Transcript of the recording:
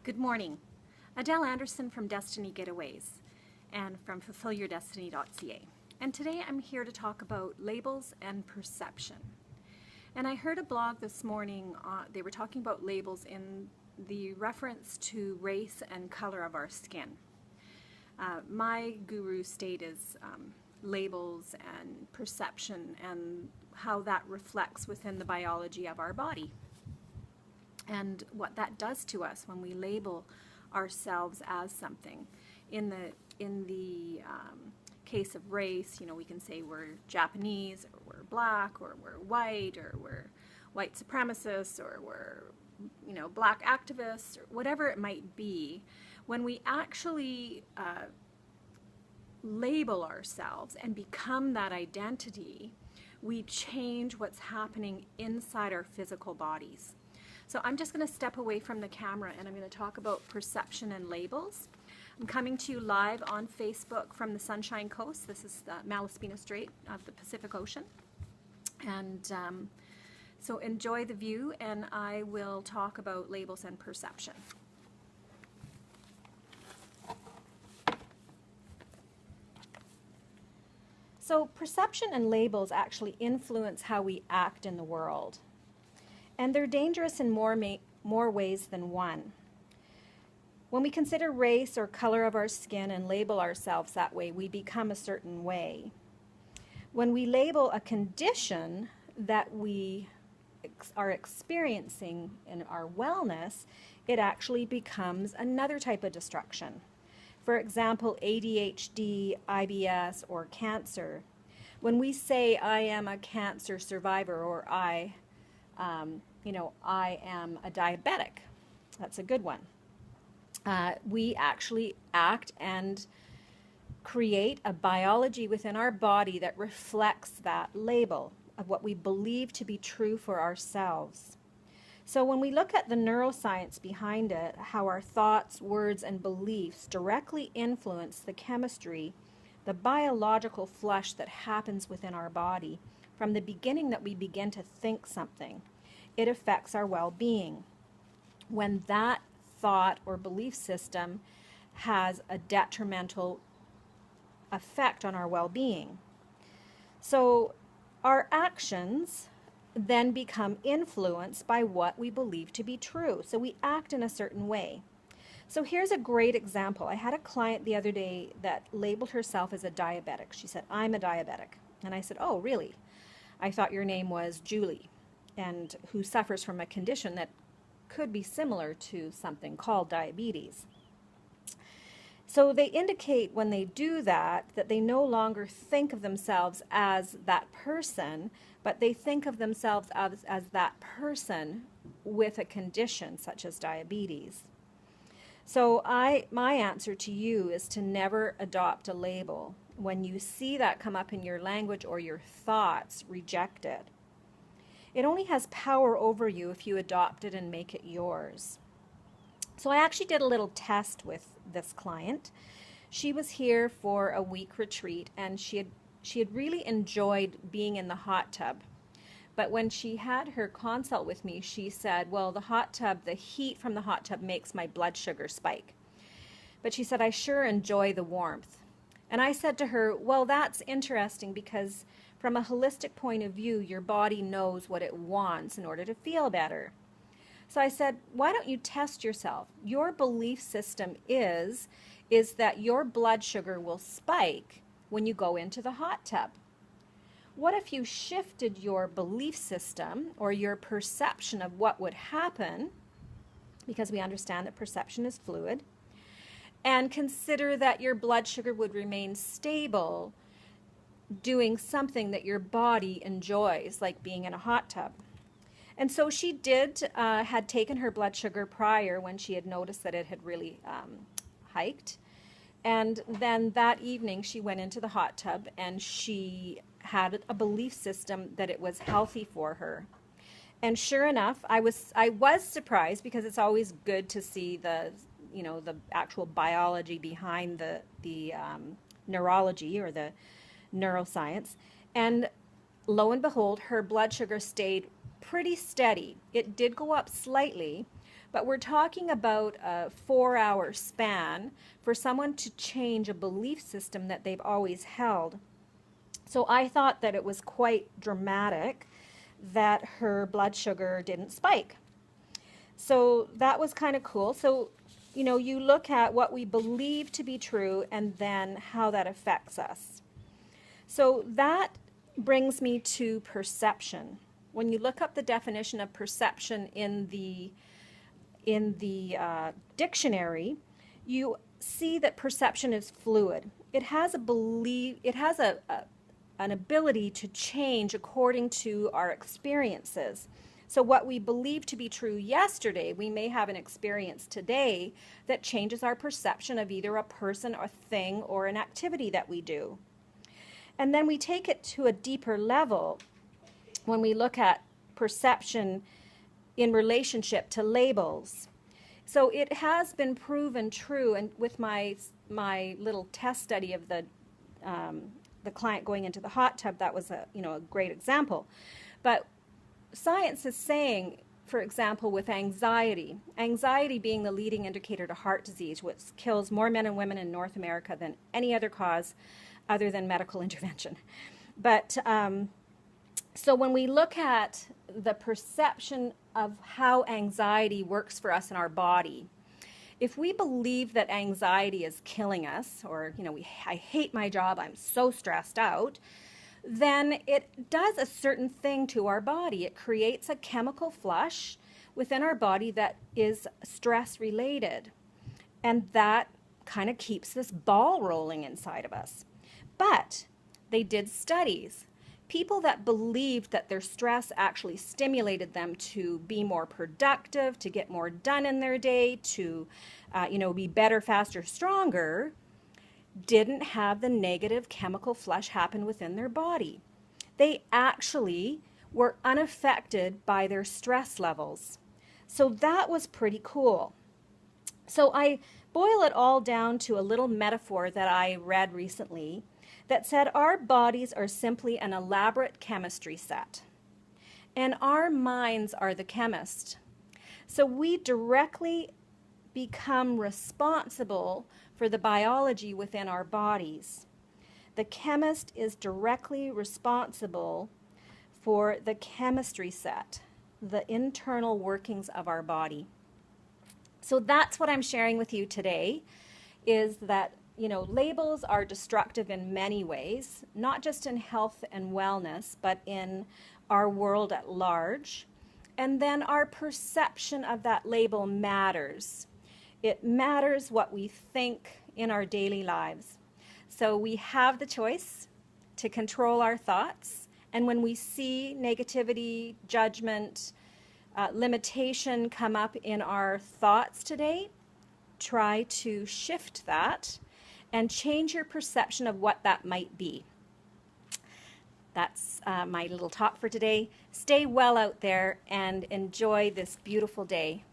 Good morning. Adele Anderson from Destiny Getaways and from fulfillyourdestiny.ca. And today I'm here to talk about labels and perception. And I heard a blog this morning, they were talking about labels in the reference to race and color of our skin. My guru state is labels and perception and how that reflects within the biology of our body. And what that does to us when we label ourselves as something. In the case of race, you know, we can say we're Japanese, or we're black, or we're white, or we're white supremacists, or we're, you know, black activists, or whatever it might be. When we actually label ourselves and become that identity, we change what's happening inside our physical bodies. So I'm just going to step away from the camera and I'm going to talk about perception and labels. I'm coming to you live on Facebook from the Sunshine Coast. This is the Malaspina Strait of the Pacific Ocean. And so enjoy the view, and I will talk about labels and perception. So perception and labels actually influence how we act in the world. And they're dangerous in more ways than one. When we consider race or color of our skin and label ourselves that way, we become a certain way. When we label a condition that we are experiencing in our wellness, it actually becomes another type of destruction. For example, ADHD, IBS, or cancer. When we say, I am a cancer survivor, or I am a diabetic. That's a good one. We actually act and create a biology within our body that reflects that label of what we believe to be true for ourselves. So when we look at the neuroscience behind it, how our thoughts, words, and beliefs directly influence the chemistry, the biological flush that happens within our body from the beginning that we begin to think something, it affects our well-being. When that thought or belief system has a detrimental effect on our well-being. So our actions then become influenced by what we believe to be true. So we act in a certain way. So here's a great example. I had a client the other day that labeled herself as a diabetic. She said, I'm a diabetic. And I said, oh, really? I thought your name was Julie, and who suffers from a condition that could be similar to something called diabetes. So they indicate when they do that they no longer think of themselves as that person, but they think of themselves as that person with a condition such as diabetes. So my answer to you is to never adopt a label. When you see that come up in your language or your thoughts, reject it. It only has power over you if you adopt it and make it yours. So I actually did a little test with this client. She was here for a week retreat, and she had really enjoyed being in the hot tub. But when she had her consult with me, she said, well, the heat from the hot tub makes my blood sugar spike. But she said, I sure enjoy the warmth. And I said to her, well, that's interesting, because from a holistic point of view, your body knows what it wants in order to feel better. So I said, why don't you test yourself? Your belief system is that your blood sugar will spike when you go into the hot tub. What if you shifted your belief system or your perception of what would happen, because we understand that perception is fluid, and consider that your blood sugar would remain stable doing something that your body enjoys, like being in a hot tub. And so she had taken her blood sugar prior when she had noticed that it had really hiked. And then that evening she went into the hot tub and she had a belief system that it was healthy for her. And sure enough, I was surprised, because it's always good to see the actual biology behind the neurology or the neuroscience, and lo and behold, her blood sugar stayed pretty steady. It did go up slightly, but we're talking about a 4-hour span for someone to change a belief system that they've always held. So I thought that it was quite dramatic that her blood sugar didn't spike. So that was kind of cool. So, you know, you look at what we believe to be true and then how that affects us. So that brings me to perception. When you look up the definition of perception in the dictionary, you see that perception is fluid. It has an ability to change according to our experiences. So what we believe to be true yesterday, we may have an experience today that changes our perception of either a person, a thing, or an activity that we do. And then we take it to a deeper level when we look at perception in relationship to labels. So it has been proven true, and with my little test study of the client going into the hot tub, that was a great example. But science is saying, for example, with anxiety being the leading indicator to heart disease, which kills more men and women in North America than any other cause other than medical intervention. But so when we look at the perception of how anxiety works for us in our body, if we believe that anxiety is killing us, or, I hate my job, I'm so stressed out, then it does a certain thing to our body. It creates a chemical flush within our body that is stress related. And that kind of keeps this ball rolling inside of us. But they did studies. People that believed that their stress actually stimulated them to be more productive, to get more done in their day, to be better, faster, stronger, didn't have the negative chemical flush happen within their body. They actually were unaffected by their stress levels. So that was pretty cool. So I boil it all down to a little metaphor that I read recently that said our bodies are simply an elaborate chemistry set, and our minds are the chemist. So we directly become responsible for the biology within our bodies. The chemist is directly responsible for the chemistry set, the internal workings of our body. So that's what I'm sharing with you today, is that labels are destructive in many ways, not just in health and wellness, but in our world at large. And then our perception of that label matters. It matters what we think in our daily lives. So we have the choice to control our thoughts. And when we see negativity, judgment, limitation come up in our thoughts today, try to shift that and change your perception of what that might be. That's my little talk for today. Stay well out there and enjoy this beautiful day.